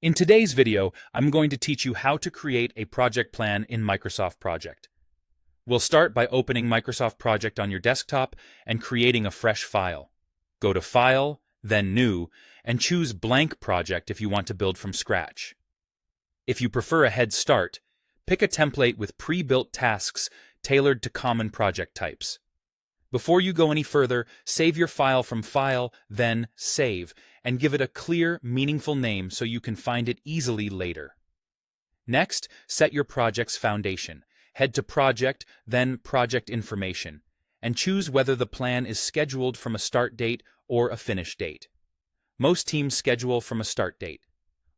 In today's video, I'm going to teach you how to create a project plan in Microsoft Project. We'll start by opening Microsoft Project on your desktop and creating a fresh file. Go to File, then New, and choose Blank Project if you want to build from scratch. If you prefer a head start, pick a template with pre-built tasks tailored to common project types. Before you go any further, save your file from File, then Save, and give it a clear, meaningful name so you can find it easily later. Next, set your project's foundation. Head to Project, then Project Information, and choose whether the plan is scheduled from a start date or a finish date. Most teams schedule from a start date.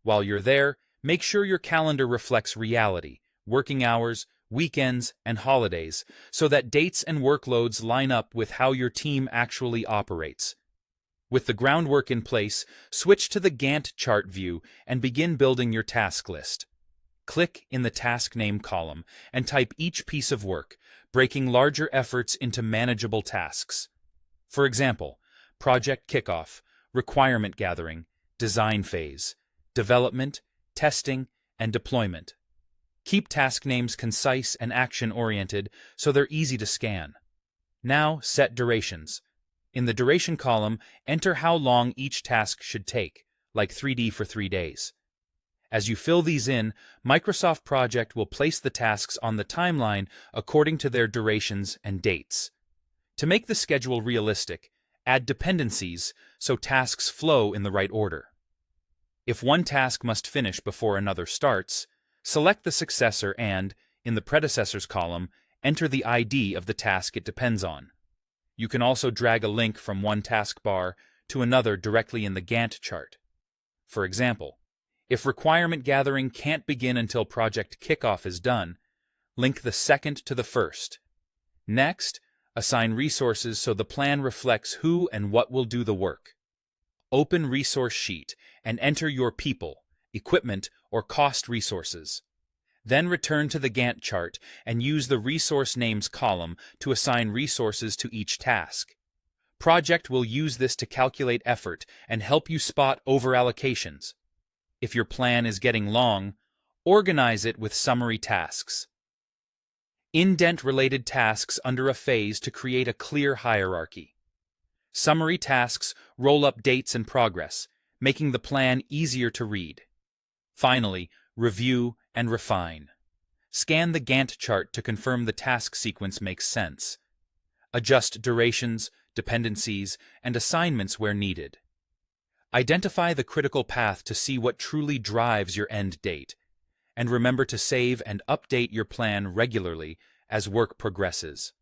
While you're there, make sure your calendar reflects reality, working hours, weekends, and holidays, so that dates and workloads line up with how your team actually operates. With the groundwork in place, switch to the Gantt chart view and begin building your task list. Click in the Task Name column and type each piece of work, breaking larger efforts into manageable tasks. For example, Project Kickoff, Requirement Gathering, Design Phase, Development, Testing, and Deployment. Keep task names concise and action-oriented so they're easy to scan. Now, set durations. In the duration column, enter how long each task should take, like 3D for 3 days. As you fill these in, Microsoft Project will place the tasks on the timeline according to their durations and dates. To make the schedule realistic, add dependencies so tasks flow in the right order. If one task must finish before another starts, select the successor and, in the predecessors column, enter the ID of the task it depends on. You can also drag a link from one taskbar to another directly in the Gantt chart. For example, if requirement gathering can't begin until project kickoff is done, link the second to the first. Next, assign resources so the plan reflects who and what will do the work. Open Resource Sheet and enter your people, equipment, or cost resources. Then return to the Gantt chart and use the Resource Names column to assign resources to each task. Project will use this to calculate effort and help you spot overallocations. If your plan is getting long, organize it with summary tasks. Indent related tasks under a phase to create a clear hierarchy. Summary tasks roll up dates and progress, making the plan easier to read. Finally, review and refine. Scan the Gantt chart to confirm the task sequence makes sense. Adjust durations, dependencies, and assignments where needed. Identify the critical path to see what truly drives your end date, and remember to save and update your plan regularly as work progresses.